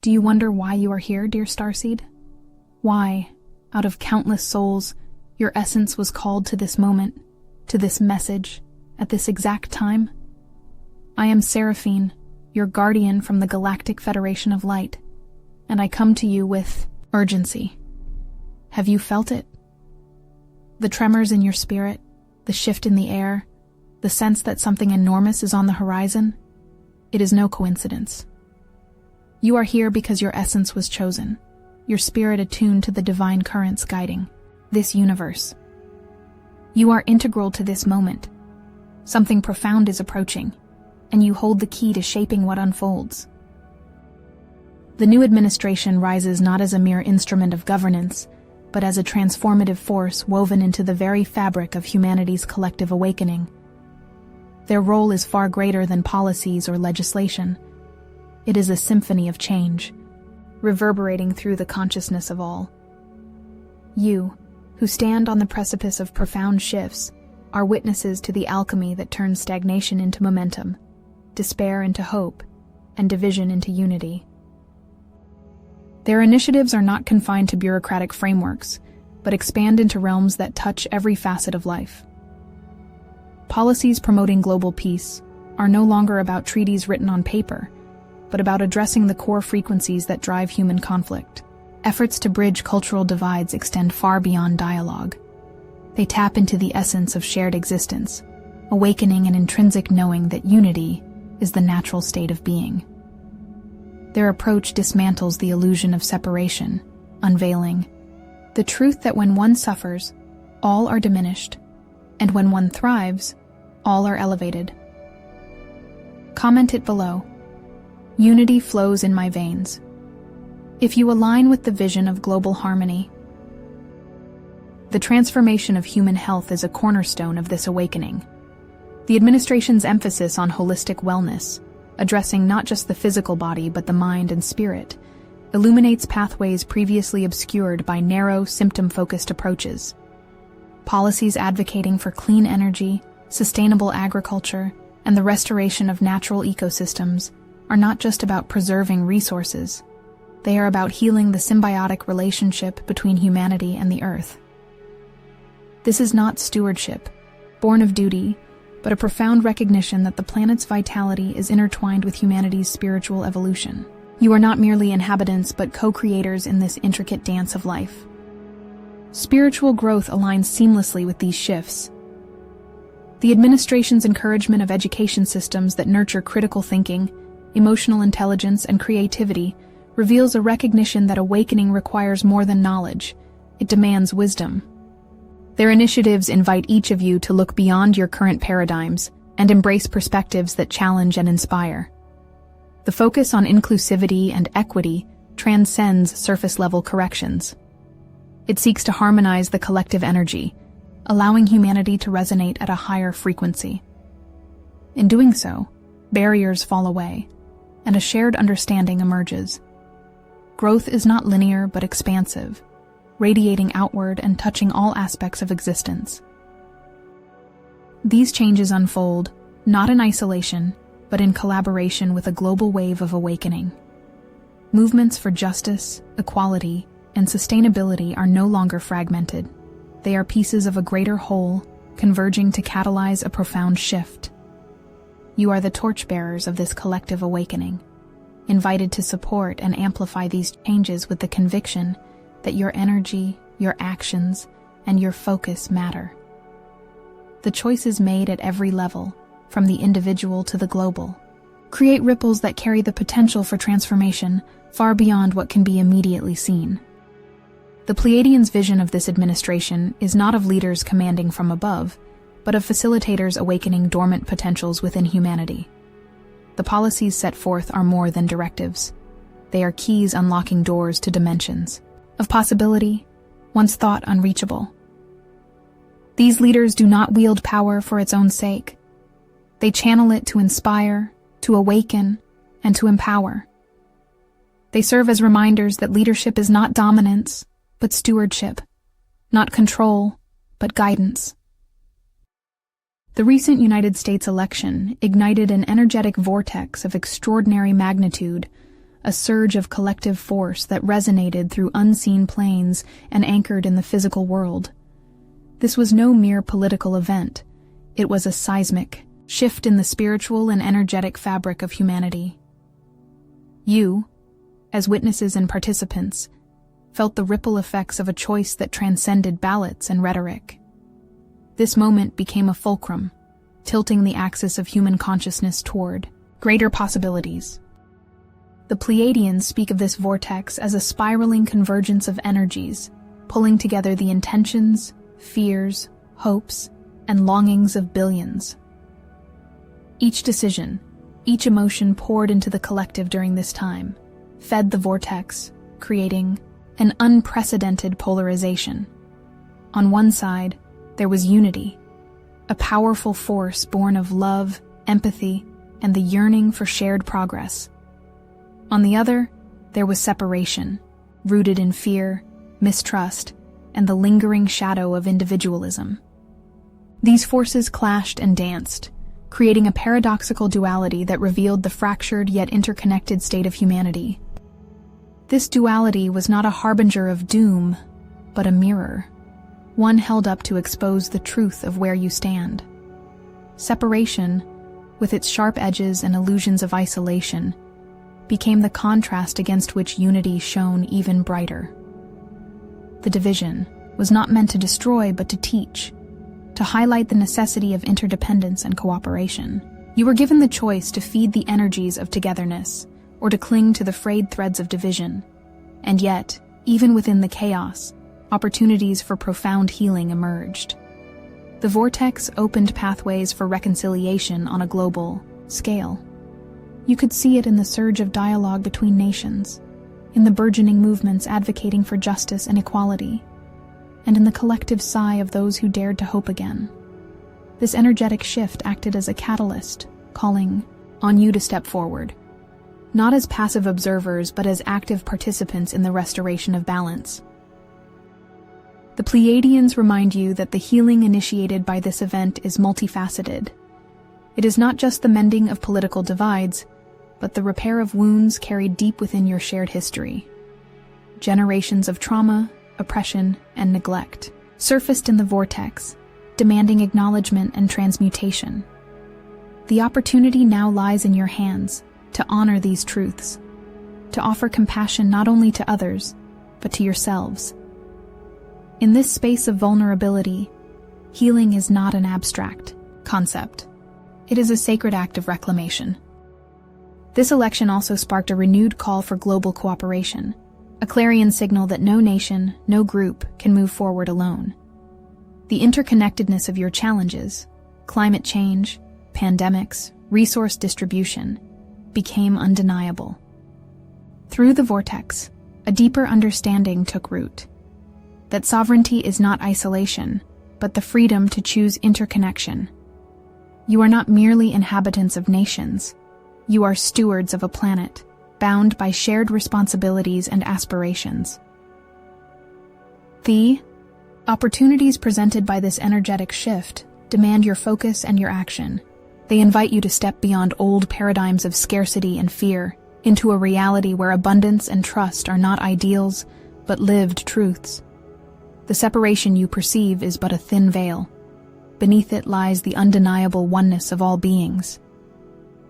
Do you wonder why you are here, dear Starseed? Why, out of countless souls, your essence was called to this moment, to this message, at this exact time? I am Seraphine, your guardian from the Galactic Federation of Light, and I come to you with urgency. Have you felt it? The tremors in your spirit, the shift in the air, the sense that something enormous is on the horizon? It is no coincidence. You are here because your essence was chosen, your spirit attuned to the divine currents guiding this universe. You are integral to this moment. Something profound is approaching, and you hold the key to shaping what unfolds. The new administration rises not as a mere instrument of governance, but as a transformative force woven into the very fabric of humanity's collective awakening. Their role is far greater than policies or legislation. It is a symphony of change, reverberating through the consciousness of all. You, who stand on the precipice of profound shifts, are witnesses to the alchemy that turns stagnation into momentum, despair into hope, and division into unity. Their initiatives are not confined to bureaucratic frameworks, but expand into realms that touch every facet of life. Policies promoting global peace are no longer about treaties written on paper, but about addressing the core frequencies that drive human conflict. Efforts to bridge cultural divides extend far beyond dialogue. They tap into the essence of shared existence, awakening an intrinsic knowing that unity is the natural state of being. Their approach dismantles the illusion of separation, unveiling the truth that when one suffers, all are diminished, and when one thrives, all are elevated. Comment it below. Unity flows in my veins. If you align with the vision of global harmony, the transformation of human health is a cornerstone of this awakening. The administration's emphasis on holistic wellness, addressing not just the physical body but the mind and spirit, illuminates pathways previously obscured by narrow, symptom-focused approaches. Policies advocating for clean energy, sustainable agriculture, and the restoration of natural ecosystems are not just about preserving resources. They are about healing the symbiotic relationship between humanity and the earth. This is not stewardship, born of duty, but a profound recognition that the planet's vitality is intertwined with humanity's spiritual evolution. You are not merely inhabitants, but co-creators in this intricate dance of life. Spiritual growth aligns seamlessly with these shifts. The administration's encouragement of education systems that nurture critical thinking, emotional intelligence, and creativity reveals a recognition that awakening requires more than knowledge. It demands wisdom. Their initiatives invite each of you to look beyond your current paradigms and embrace perspectives that challenge and inspire. The focus on inclusivity and equity transcends surface-level corrections. It seeks to harmonize the collective energy, allowing humanity to resonate at a higher frequency. In doing so, barriers fall away, and a shared understanding emerges. Growth is not linear but expansive, radiating outward and touching all aspects of existence. These changes unfold, not in isolation, but in collaboration with a global wave of awakening. Movements for justice, equality, and sustainability are no longer fragmented. They are pieces of a greater whole, converging to catalyze a profound shift. You are the torchbearers of this collective awakening, invited to support and amplify these changes with the conviction that your energy, your actions, and your focus matter. The choices made at every level, from the individual to the global, create ripples that carry the potential for transformation far beyond what can be immediately seen. The Pleiadians' vision of this administration is not of leaders commanding from above, but of facilitators awakening dormant potentials within humanity. The policies set forth are more than directives. They are keys unlocking doors to dimensions of possibility, once thought unreachable. These leaders do not wield power for its own sake. They channel it to inspire, to awaken, and to empower. They serve as reminders that leadership is not dominance, but stewardship, not control, but guidance. The recent United States election ignited an energetic vortex of extraordinary magnitude, a surge of collective force that resonated through unseen planes and anchored in the physical world. This was no mere political event. It was a seismic shift in the spiritual and energetic fabric of humanity. You, as witnesses and participants, felt the ripple effects of a choice that transcended ballots and rhetoric. This moment became a fulcrum, tilting the axis of human consciousness toward greater possibilities. The Pleiadians speak of this vortex as a spiraling convergence of energies, pulling together the intentions, fears, hopes, and longings of billions. Each decision, each emotion poured into the collective during this time, fed the vortex, creating an unprecedented polarization. On one side, there was unity, a powerful force born of love, empathy, and the yearning for shared progress. On the other, there was separation, rooted in fear, mistrust, and the lingering shadow of individualism. These forces clashed and danced, creating a paradoxical duality that revealed the fractured yet interconnected state of humanity. This duality was not a harbinger of doom, but a mirror, one held up to expose the truth of where you stand. Separation, with its sharp edges and illusions of isolation, became the contrast against which unity shone even brighter. The division was not meant to destroy but to teach, to highlight the necessity of interdependence and cooperation. You were given the choice to feed the energies of togetherness or to cling to the frayed threads of division. And yet, even within the chaos, opportunities for profound healing emerged. The vortex opened pathways for reconciliation on a global scale. You could see it in the surge of dialogue between nations, in the burgeoning movements advocating for justice and equality, and in the collective sigh of those who dared to hope again. This energetic shift acted as a catalyst, calling on you to step forward, not as passive observers but as active participants in the restoration of balance. The Pleiadians remind you that the healing initiated by this event is multifaceted. It is not just the mending of political divides, but the repair of wounds carried deep within your shared history. Generations of trauma, oppression, and neglect surfaced in the vortex, demanding acknowledgement and transmutation. The opportunity now lies in your hands to honor these truths, to offer compassion not only to others, but to yourselves. In this space of vulnerability, healing is not an abstract concept. It is a sacred act of reclamation. This election also sparked a renewed call for global cooperation, a clarion signal that no nation, no group can move forward alone. The interconnectedness of your challenges, climate change, pandemics, resource distribution, became undeniable. Through the vortex, a deeper understanding took root. That sovereignty is not isolation, but the freedom to choose interconnection. You are not merely inhabitants of nations. You are stewards of a planet, bound by shared responsibilities and aspirations. The opportunities presented by this energetic shift demand your focus and your action. They invite you to step beyond old paradigms of scarcity and fear into a reality where abundance and trust are not ideals, but lived truths. The separation you perceive is but a thin veil. Beneath it lies the undeniable oneness of all beings.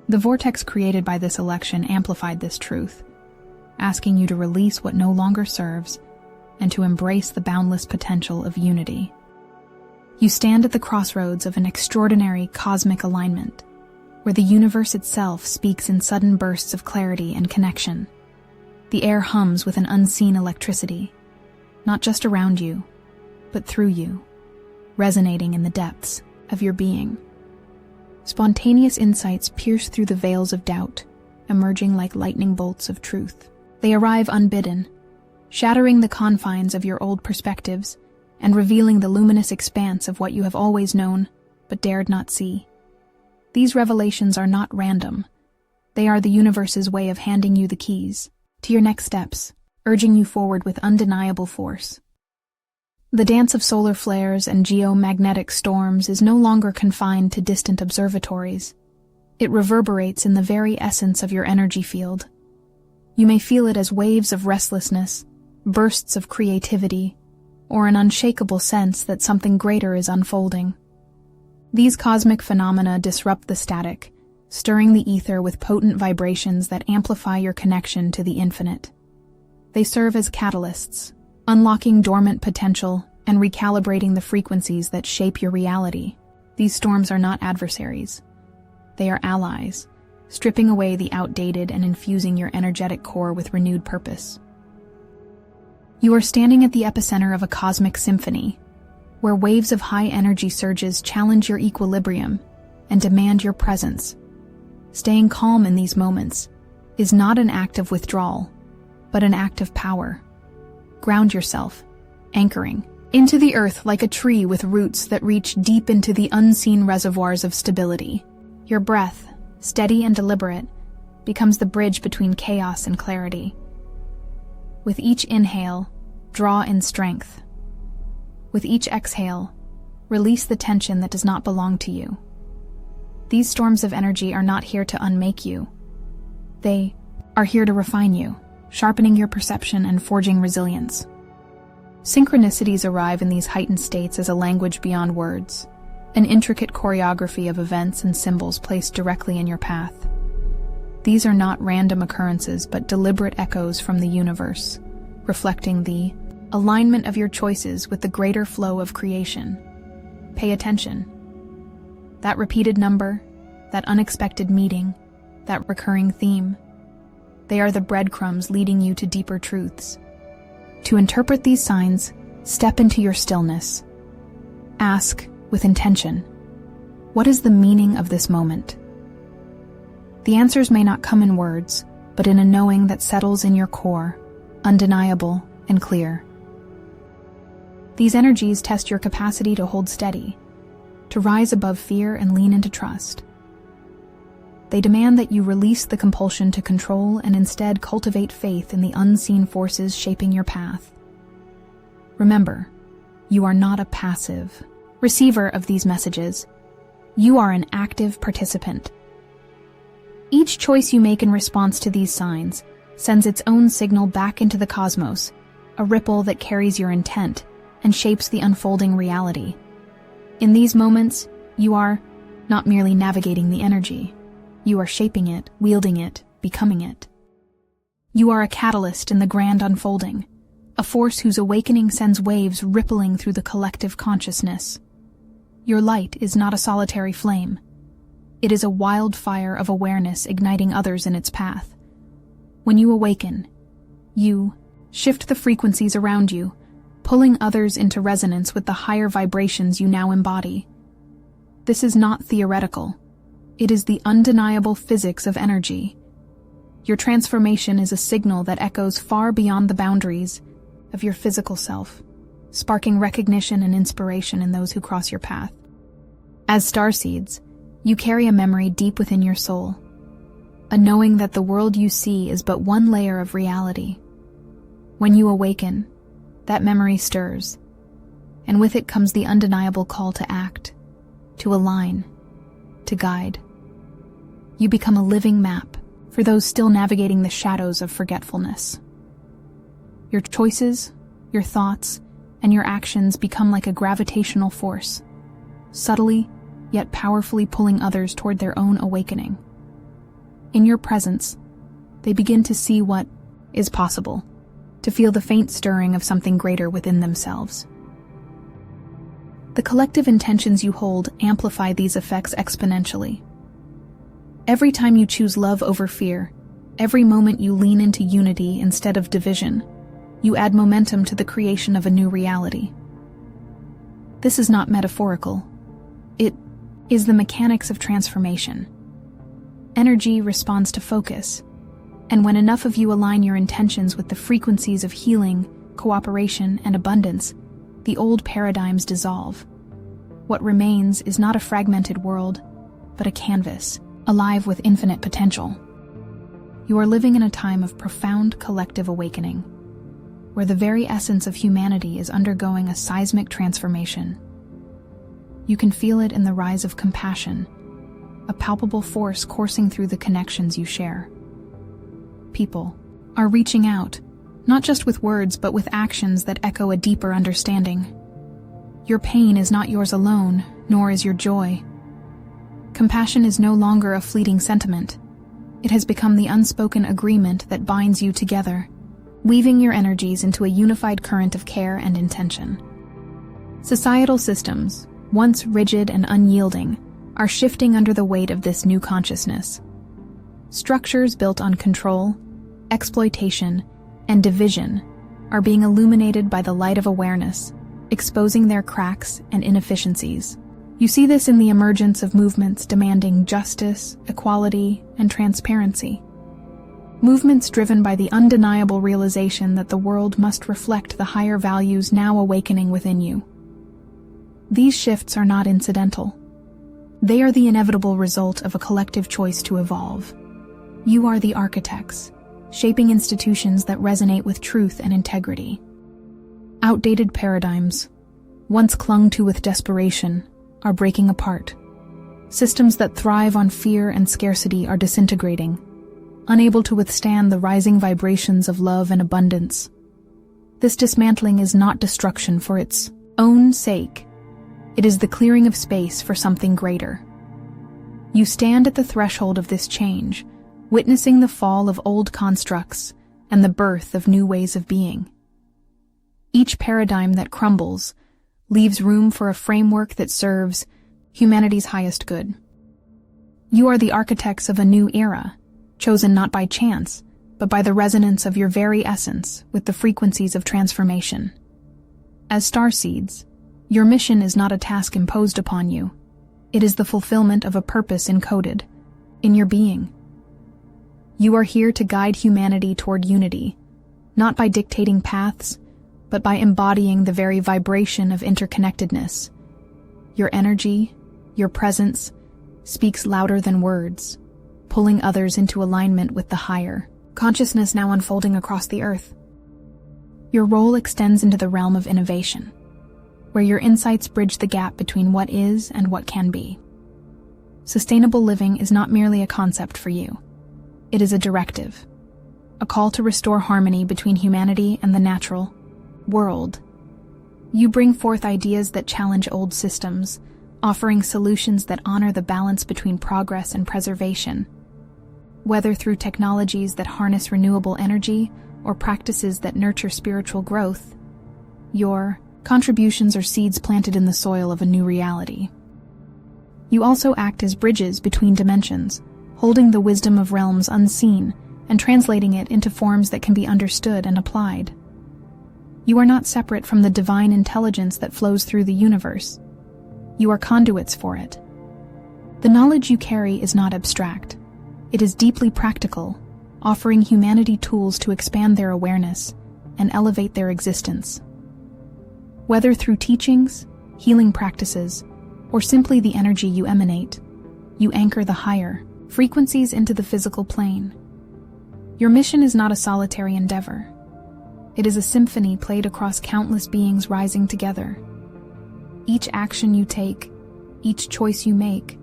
The vortex created by this election amplified this truth, asking you to release what no longer serves and to embrace the boundless potential of unity. You stand at the crossroads of an extraordinary cosmic alignment, where the universe itself speaks in sudden bursts of clarity and connection. The air hums with an unseen electricity, not just around you, but through you, resonating in the depths of your being. Spontaneous insights pierce through the veils of doubt, emerging like lightning bolts of truth. They arrive unbidden, shattering the confines of your old perspectives and revealing the luminous expanse of what you have always known but dared not see. These revelations are not random. They are the universe's way of handing you the keys to your next steps, urging you forward with undeniable force. The dance of solar flares and geomagnetic storms is no longer confined to distant observatories. It reverberates in the very essence of your energy field. You may feel it as waves of restlessness, bursts of creativity, or an unshakable sense that something greater is unfolding. These cosmic phenomena disrupt the static, stirring the ether with potent vibrations that amplify your connection to the infinite. They serve as catalysts, unlocking dormant potential and recalibrating the frequencies that shape your reality. These storms are not adversaries. They are allies, stripping away the outdated and infusing your energetic core with renewed purpose. You are standing at the epicenter of a cosmic symphony, where waves of high-energy surges challenge your equilibrium and demand your presence. Staying calm in these moments is not an act of withdrawal, but an act of power. Ground yourself, anchoring into the earth like a tree with roots that reach deep into the unseen reservoirs of stability. Your breath, steady and deliberate, becomes the bridge between chaos and clarity. With each inhale, draw in strength. With each exhale, release the tension that does not belong to you. These storms of energy are not here to unmake you. They are here to refine you, sharpening your perception and forging resilience. Synchronicities arrive in these heightened states as a language beyond words, an intricate choreography of events and symbols placed directly in your path. These are not random occurrences, but deliberate echoes from the universe, reflecting the alignment of your choices with the greater flow of creation. Pay attention. That repeated number, that unexpected meeting, that recurring theme, they are the breadcrumbs leading you to deeper truths. To interpret these signs, step into your stillness. Ask, with intention, what is the meaning of this moment? The answers may not come in words, but in a knowing that settles in your core, undeniable and clear. These energies test your capacity to hold steady, to rise above fear and lean into trust. They demand that you release the compulsion to control and instead cultivate faith in the unseen forces shaping your path. Remember, you are not a passive receiver of these messages. You are an active participant. Each choice you make in response to these signs sends its own signal back into the cosmos, a ripple that carries your intent and shapes the unfolding reality. In these moments, you are not merely navigating the energy. You are shaping it, wielding it, becoming it. You are a catalyst in the grand unfolding, a force whose awakening sends waves rippling through the collective consciousness. Your light is not a solitary flame. It is a wildfire of awareness igniting others in its path. When you awaken, you shift the frequencies around you, pulling others into resonance with the higher vibrations you now embody. This is not theoretical. It is the undeniable physics of energy. Your transformation is a signal that echoes far beyond the boundaries of your physical self, sparking recognition and inspiration in those who cross your path. As starseeds, you carry a memory deep within your soul, a knowing that the world you see is but one layer of reality. When you awaken, that memory stirs, and with it comes the undeniable call to act, to align, to guide. You become a living map for those still navigating the shadows of forgetfulness. Your choices, your thoughts, and your actions become like a gravitational force, subtly yet powerfully pulling others toward their own awakening. In your presence, they begin to see what is possible, to feel the faint stirring of something greater within themselves. The collective intentions you hold amplify these effects exponentially. Every time you choose love over fear, every moment you lean into unity instead of division, you add momentum to the creation of a new reality. This is not metaphorical. It is the mechanics of transformation. Energy responds to focus, and when enough of you align your intentions with the frequencies of healing, cooperation, and abundance, the old paradigms dissolve. What remains is not a fragmented world, but a canvas, alive with infinite potential. You are living in a time of profound collective awakening, where the very essence of humanity is undergoing a seismic transformation. You can feel it in the rise of compassion, a palpable force coursing through the connections you share. People are reaching out, not just with words but with actions that echo a deeper understanding. Your pain is not yours alone, nor is your joy. Compassion is no longer a fleeting sentiment. It has become the unspoken agreement that binds you together, weaving your energies into a unified current of care and intention. Societal systems, once rigid and unyielding, are shifting under the weight of this new consciousness. Structures built on control, exploitation, and division are being illuminated by the light of awareness, exposing their cracks and inefficiencies. You see this in the emergence of movements demanding justice, equality, and transparency. Movements driven by the undeniable realization that the world must reflect the higher values now awakening within you. These shifts are not incidental. They are the inevitable result of a collective choice to evolve. You are the architects, shaping institutions that resonate with truth and integrity. Outdated paradigms, once clung to with desperation, are breaking apart. Systems that thrive on fear and scarcity are disintegrating, unable to withstand the rising vibrations of love and abundance. This dismantling is not destruction for its own sake. It is the clearing of space for something greater. You stand at the threshold of this change, witnessing the fall of old constructs and the birth of new ways of being. Each paradigm that crumbles leaves room for a framework that serves humanity's highest good. You are the architects of a new era, chosen not by chance, but by the resonance of your very essence with the frequencies of transformation. As Starseeds, your mission is not a task imposed upon you. It is the fulfillment of a purpose encoded in your being. You are here to guide humanity toward unity, not by dictating paths, but by embodying the very vibration of interconnectedness. Your energy, your presence, speaks louder than words, pulling others into alignment with the higher consciousness now unfolding across the earth. Your role extends into the realm of innovation, where your insights bridge the gap between what is and what can be. Sustainable living is not merely a concept for you. It is a directive, a call to restore harmony between humanity and the natural world. You bring forth ideas that challenge old systems, offering solutions that honor the balance between progress and preservation. Whether through technologies that harness renewable energy or practices that nurture spiritual growth, your contributions are seeds planted in the soil of a new reality. You also act as bridges between dimensions, holding the wisdom of realms unseen and translating it into forms that can be understood and applied. You are not separate from the divine intelligence that flows through the universe. You are conduits for it. The knowledge you carry is not abstract. It is deeply practical, offering humanity tools to expand their awareness and elevate their existence. Whether through teachings, healing practices, or simply the energy you emanate, you anchor the higher frequencies into the physical plane. Your mission is not a solitary endeavor. It is a symphony played across countless beings rising together. Each action you take, each choice you make,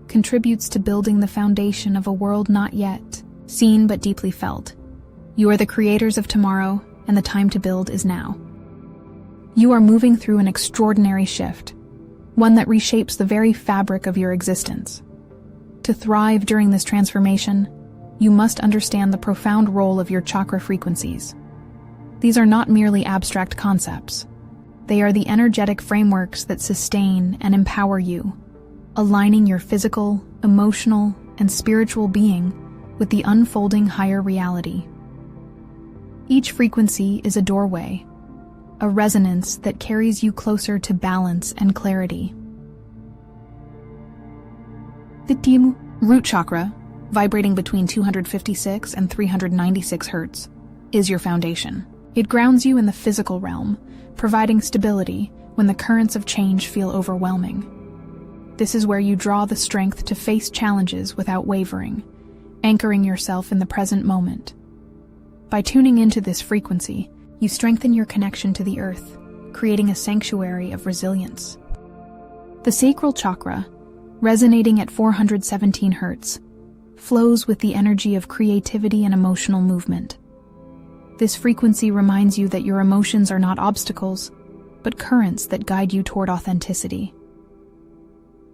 contributes to building the foundation of a world not yet seen but deeply felt. You are the creators of tomorrow, and the time to build is now. You are moving through an extraordinary shift, one that reshapes the very fabric of your existence. To thrive during this transformation, you must understand the profound role of your chakra frequencies. These are not merely abstract concepts. They are the energetic frameworks that sustain and empower you, aligning your physical, emotional, and spiritual being with the unfolding higher reality. Each frequency is a doorway, a resonance that carries you closer to balance and clarity. The root chakra, vibrating between 256 and 396 Hz, is your foundation. It grounds you in the physical realm, providing stability when the currents of change feel overwhelming. This is where you draw the strength to face challenges without wavering, anchoring yourself in the present moment. By tuning into this frequency, you strengthen your connection to the earth, creating a sanctuary of resilience. The sacral chakra, resonating at 417 Hz, flows with the energy of creativity and emotional movement. This frequency reminds you that your emotions are not obstacles, but currents that guide you toward authenticity.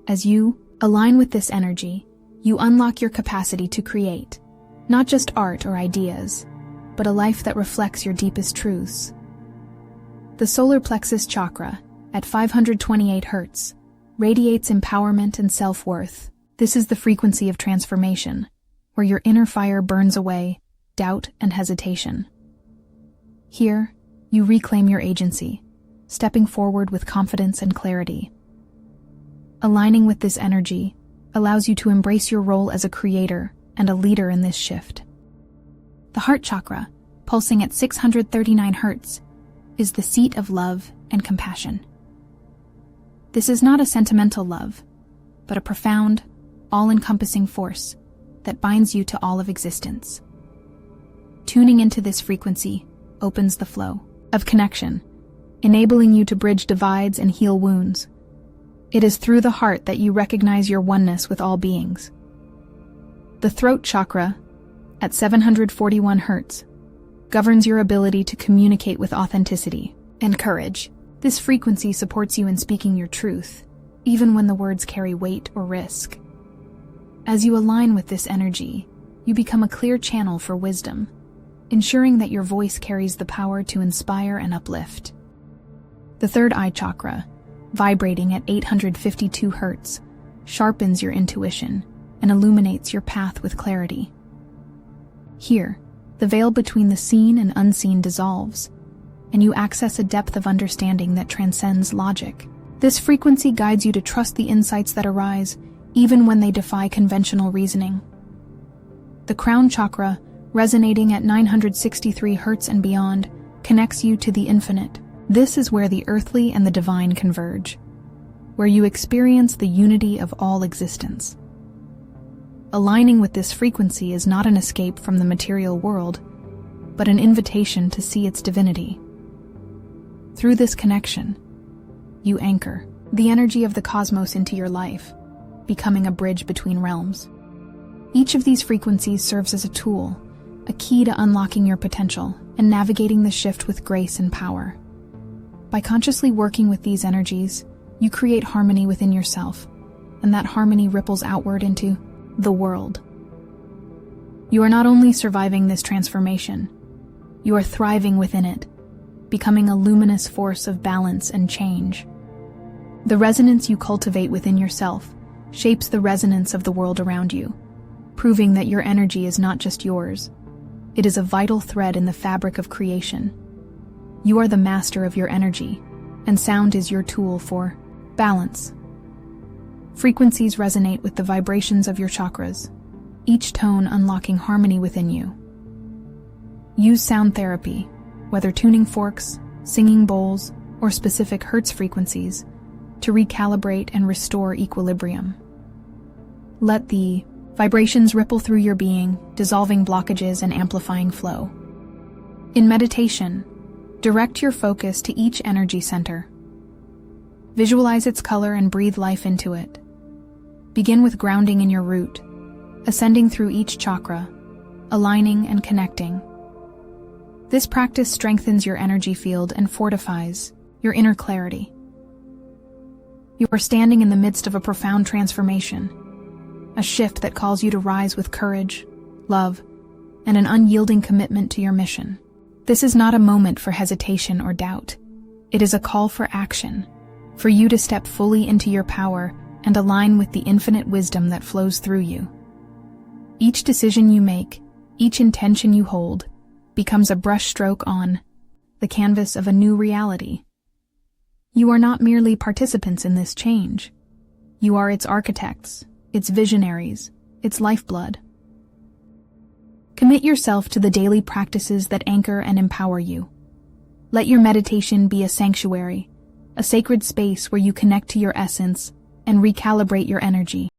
As you align with this energy, you unlock your capacity to create, not just art or ideas, but a life that reflects your deepest truths. The solar plexus chakra, at 528 Hz, radiates empowerment and self-worth. This is the frequency of transformation, where your inner fire burns away doubt and hesitation. Here, you reclaim your agency, stepping forward with confidence and clarity. Aligning with this energy allows you to embrace your role as a creator and a leader in this shift. The heart chakra, pulsing at 639 Hz, is the seat of love and compassion. This is not a sentimental love, but a profound, all-encompassing force that binds you to all of existence. Tuning into this frequency opens the flow of connection, enabling you to bridge divides and heal wounds. It is through the heart that you recognize your oneness with all beings. The throat chakra, at 741 Hz, governs your ability to communicate with authenticity and courage. This frequency supports you in speaking your truth, even when the words carry weight or risk. As you align with this energy, you become a clear channel for wisdom, ensuring that your voice carries the power to inspire and uplift. The third eye chakra, vibrating at 852 Hz, sharpens your intuition and illuminates your path with clarity. Here, the veil between the seen and unseen dissolves, and you access a depth of understanding that transcends logic. This frequency guides you to trust the insights that arise, even when they defy conventional reasoning. The crown chakra, resonating at 963 Hz and beyond, connects you to the infinite. This is where the earthly and the divine converge, where you experience the unity of all existence. Aligning with this frequency is not an escape from the material world, but an invitation to see its divinity. Through this connection, you anchor the energy of the cosmos into your life, becoming a bridge between realms. Each of these frequencies serves as a tool, a key to unlocking your potential and navigating the shift with grace and power. By consciously working with these energies, you create harmony within yourself, and that harmony ripples outward into the world. You are not only surviving this transformation, you are thriving within it, becoming a luminous force of balance and change. The resonance you cultivate within yourself shapes the resonance of the world around you, proving that your energy is not just yours. It is a vital thread in the fabric of creation. You are the master of your energy, and sound is your tool for balance. Frequencies resonate with the vibrations of your chakras, each tone unlocking harmony within you. Use sound therapy, whether tuning forks, singing bowls, or specific Hertz frequencies, to recalibrate and restore equilibrium. Let the vibrations ripple through your being, dissolving blockages and amplifying flow. In meditation, direct your focus to each energy center. Visualize its color and breathe life into it. Begin with grounding in your root, ascending through each chakra, aligning and connecting. This practice strengthens your energy field and fortifies your inner clarity. You are standing in the midst of a profound transformation, a shift that calls you to rise with courage, love, and an unyielding commitment to your mission. This is not a moment for hesitation or doubt. It is a call for action, for you to step fully into your power and align with the infinite wisdom that flows through you. Each decision you make, each intention you hold, becomes a brushstroke on the canvas of a new reality. You are not merely participants in this change. You are its architects, its visionaries, its lifeblood. Commit yourself to the daily practices that anchor and empower you. Let your meditation be a sanctuary, a sacred space where you connect to your essence and recalibrate your energy.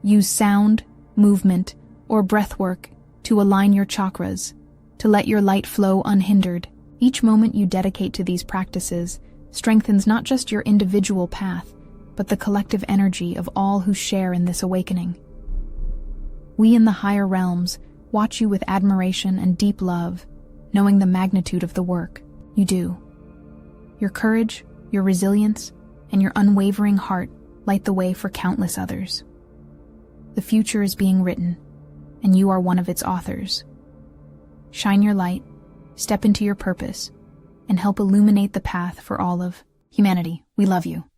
Use sound, movement, or breathwork to align your chakras, to let your light flow unhindered. Each moment you dedicate to these practices strengthens not just your individual path, but the collective energy of all who share in this awakening. We in the higher realms watch you with admiration and deep love, knowing the magnitude of the work you do. Your courage, your resilience, and your unwavering heart light the way for countless others. The future is being written, and you are one of its authors. Shine your light, step into your purpose, and help illuminate the path for all of humanity. We love you.